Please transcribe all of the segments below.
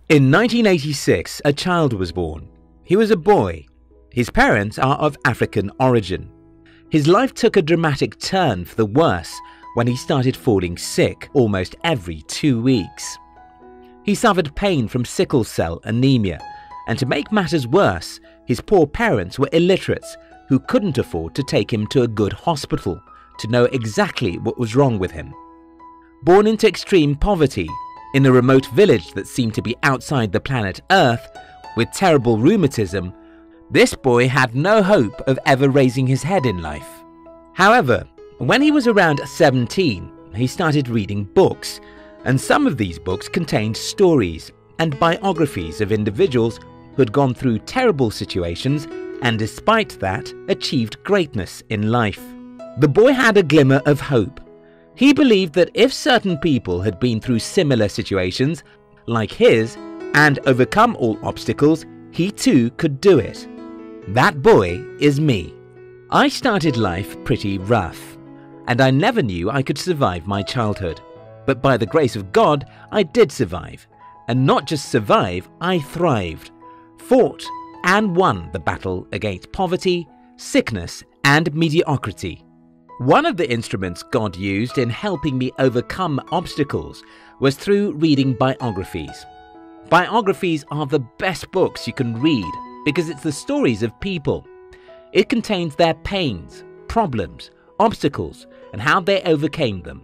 In 1986, a child was born. He was a boy. His parents are of African origin. His life took a dramatic turn for the worse when he started falling sick almost every 2 weeks. He suffered pain from sickle cell anemia, and to make matters worse, his poor parents were illiterates who couldn't afford to take him to a good hospital to know exactly what was wrong with him. Born into extreme poverty, in a remote village that seemed to be outside the planet Earth, with terrible rheumatism, this boy had no hope of ever raising his head in life. However, when he was around 17, he started reading books, and some of these books contained stories and biographies of individuals who had gone through terrible situations and despite that achieved greatness in life. The boy had a glimmer of hope. He believed that if certain people had been through similar situations like his and overcome all obstacles, he too could do it. That boy is me. I started life pretty rough, and I never knew I could survive my childhood. But by the grace of God, I did survive. And not just survive, I thrived, fought and won the battle against poverty, sickness, and mediocrity. One of the instruments God used in helping me overcome obstacles was through reading biographies. Biographies are the best books you can read because it's the stories of people. It contains their pains, problems, obstacles, and how they overcame them.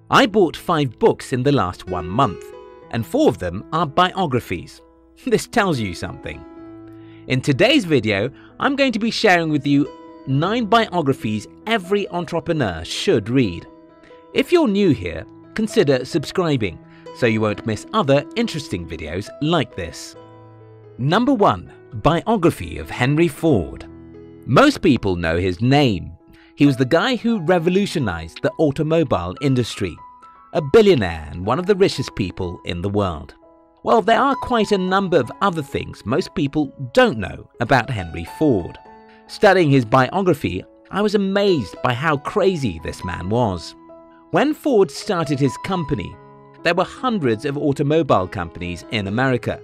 I bought 5 books in the last 1 month, and 4 of them are biographies. This tells you something. In today's video, I'm going to be sharing with you 9 biographies every entrepreneur should read. If you're new here, consider subscribing so you won't miss other interesting videos like this. Number 1. Biography of Henry Ford. Most people know his name. He was the guy who revolutionized the automobile industry, a billionaire and one of the richest people in the world. Well, there are quite a number of other things most people don't know about Henry Ford. Studying his biography, I was amazed by how crazy this man was. When Ford started his company, there were hundreds of automobile companies in America.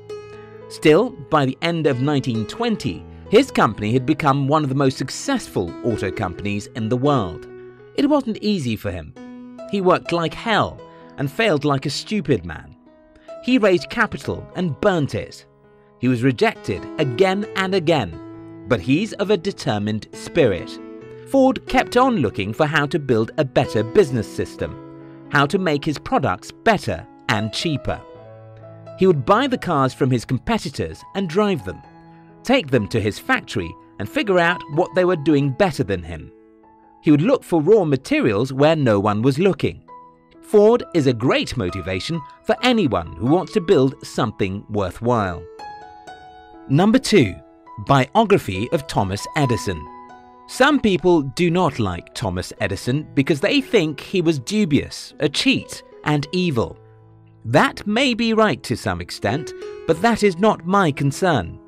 Still, by the end of 1920, his company had become one of the most successful auto companies in the world. It wasn't easy for him. He worked like hell and failed like a stupid man. He raised capital and burnt it. He was rejected again and again. But he's of a determined spirit. Ford kept on looking for how to build a better business system, how to make his products better and cheaper. He would buy the cars from his competitors and drive them, take them to his factory and figure out what they were doing better than him. He would look for raw materials where no one was looking. Ford is a great motivation for anyone who wants to build something worthwhile. Number 2. Biography of Thomas Edison. Some people do not like Thomas Edison because they think he was dubious, a cheat, and evil. That may be right to some extent, but that is not my concern.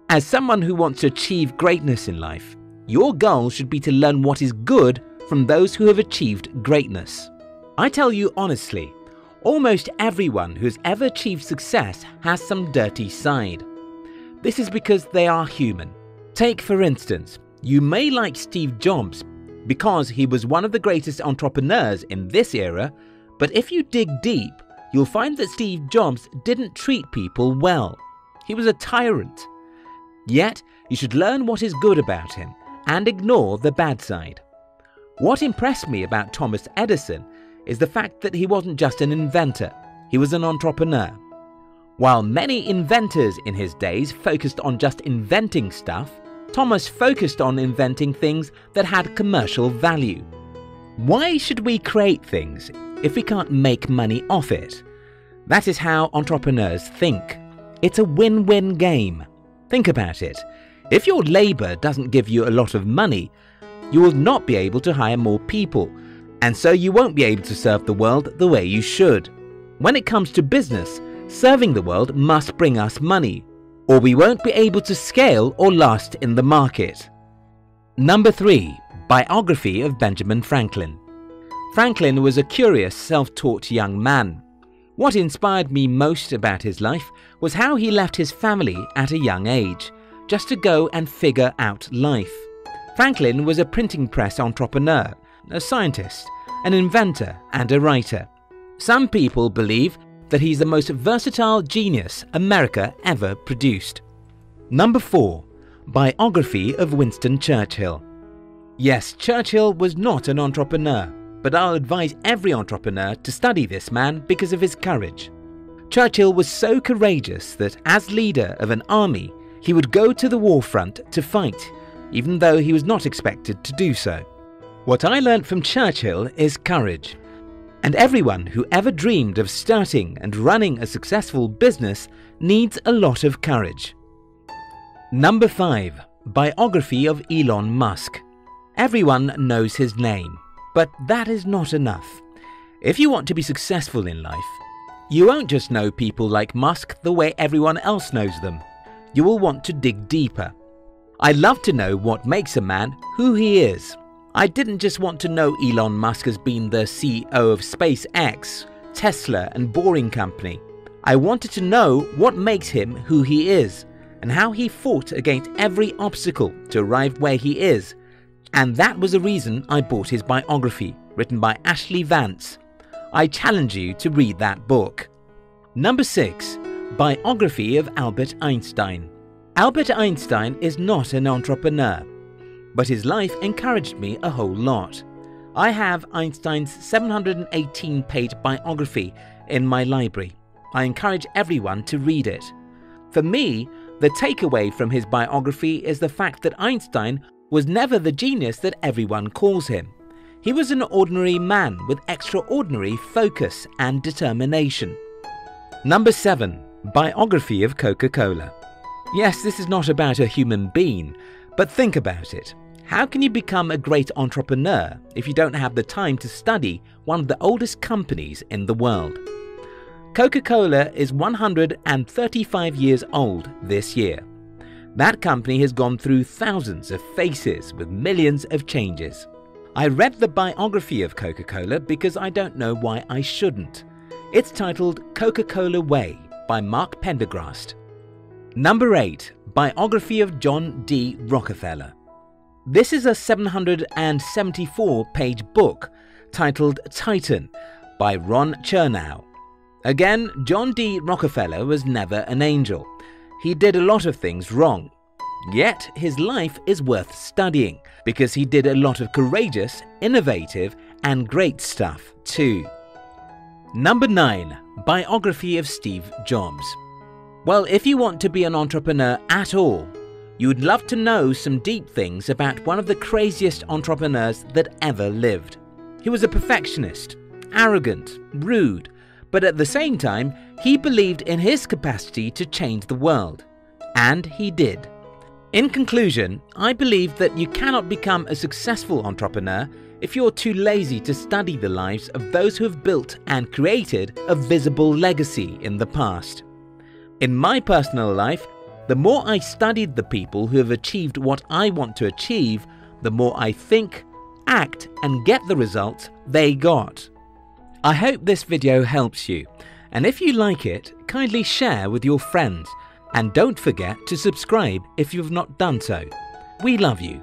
As someone who wants to achieve greatness in life, your goal should be to learn what is good from those who have achieved greatness. I tell you honestly, almost everyone who has ever achieved success has some dirty side. This is because they are human. Take for instance, you may like Steve Jobs because he was one of the greatest entrepreneurs in this era, but if you dig deep, you'll find that Steve Jobs didn't treat people well. He was a tyrant. Yet, you should learn what is good about him and ignore the bad side. What impressed me about Thomas Edison is the fact that he wasn't just an inventor, he was an entrepreneur. While many inventors in his days focused on just inventing stuff, Thomas focused on inventing things that had commercial value. Why should we create things if we can't make money off it? That is how entrepreneurs think. It's a win-win game. Think about it. If your labor doesn't give you a lot of money, you will not be able to hire more people, and so you won't be able to serve the world the way you should. When it comes to business, serving the world must bring us money, or we won't be able to scale or last in the market. Number 3. Biography of Benjamin Franklin. Franklin was a curious, self-taught young man. What inspired me most about his life was how he left his family at a young age, just to go and figure out life. Franklin was a printing press entrepreneur, a scientist, an inventor, and a writer. Some people believe that he's the most versatile genius America ever produced. Number 4. Biography of Winston Churchill. Yes, Churchill was not an entrepreneur, but I'll advise every entrepreneur to study this man because of his courage. Churchill was so courageous that as leader of an army, he would go to the war front to fight, even though he was not expected to do so. What I learnt from Churchill is courage. And everyone who ever dreamed of starting and running a successful business needs a lot of courage. Number 5. Biography of Elon Musk. Everyone knows his name, but that is not enough. If you want to be successful in life, you won't just know people like Musk the way everyone else knows them. You will want to dig deeper. I'd love to know what makes a man who he is. I didn't just want to know Elon Musk as being the CEO of SpaceX, Tesla, and Boring Company. I wanted to know what makes him who he is and how he fought against every obstacle to arrive where he is. And that was the reason I bought his biography, written by Ashley Vance. I challenge you to read that book. Number 6. Biography of Albert Einstein. Albert Einstein is not an entrepreneur, but his life encouraged me a whole lot. I have Einstein's 718-page biography in my library. I encourage everyone to read it. For me, the takeaway from his biography is the fact that Einstein was never the genius that everyone calls him. He was an ordinary man with extraordinary focus and determination. Number 7. Biography of Coca-Cola. Yes, this is not about a human being, but think about it. How can you become a great entrepreneur if you don't have the time to study one of the oldest companies in the world? Coca-Cola is 135 years old this year. That company has gone through thousands of faces with millions of changes. I read the biography of Coca-Cola because I don't know why I shouldn't. It's titled Coca-Cola Way by Mark Pendergrast. Number 8. Biography of John D. Rockefeller. This is a 774-page book titled Titan by Ron Chernow. Again, John D. Rockefeller was never an angel. He did a lot of things wrong. Yet his life is worth studying because he did a lot of courageous, innovative, and great stuff too. Number 9. Biography of Steve Jobs. Well, if you want to be an entrepreneur at all, you would love to know some deep things about one of the craziest entrepreneurs that ever lived. He was a perfectionist, arrogant, rude, but at the same time, he believed in his capacity to change the world. And he did. In conclusion, I believe that you cannot become a successful entrepreneur if you're too lazy to study the lives of those who have built and created a visible legacy in the past. In my personal life, the more I studied the people who have achieved what I want to achieve, the more I think, act, and get the results they got. I hope this video helps you, and if you like it, kindly share with your friends, and don't forget to subscribe if you've not done so. We love you.